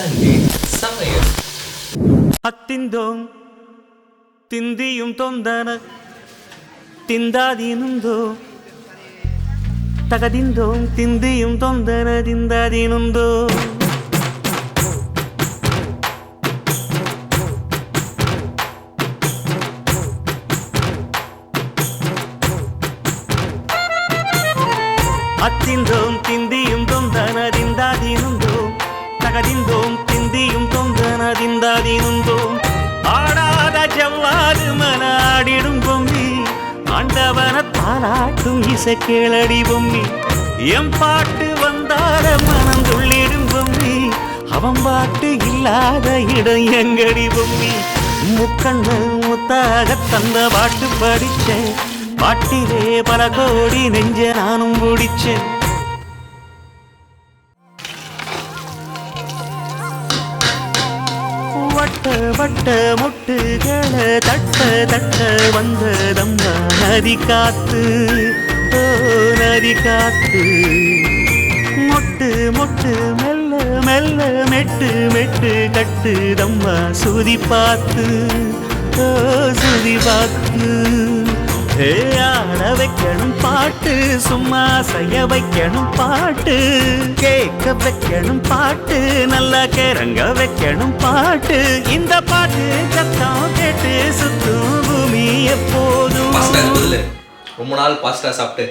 Sunday சமயம் அத்திந்தோம் திந்தியும் தொந்தன திந்தாதீனுந்தோ தகதிந்தோம் திந்தியும் தொந்தன திந்தாதீனுந்தோ அத்திந்தோம் திந்தியும் தொந்தன திந்தாதீனுந்தோ தகதிந்தோம் திந்தியும் தொந்தன திந்தாதீனுந்தோ ஆடாத ஜவ்வாது மனாடிடும் பொம்மி ஆண்டவன தாலாட்டும் இசை கேளடி பொம்மி எம் பாட்டு வந்தார மனம் துள்ளிடும் பொம்மி அவன் பாட்டு இல்லாத இடம் எங்கடி பொம்மி முக்கண்ணு முத்தாக தந்த பாட்டு படிச்சேன் பாட்டிலே பல கோடி நெஞ்ச நானும் பிடிச்சேன் வட்ட வட்ட முட்டுகளை தட்ட தட்ட வந்ததம்மா நதி காத்து ஓ நதி காத்து மொட்டு மொட்டு மெல்ல மெல்ல மெட்டு மெட்டு கட்டுதம்மா சுதி பார்த்து ஓ சுதி பார்த்து ஆட வைக்கணும் பாட்டு சும்மா செய்ய வைக்கணும் பாட்டு கேட்க வைக்கணும் பாட்டு நல்லா கிறங்க வைக்கணும் பாட்டு இந்த பாட்டு சத்தம் கேட்டு சுத்தும் பூமி எப்போதும் ரொம்ப நாள் பாஸ்டா சாப்பிட்டு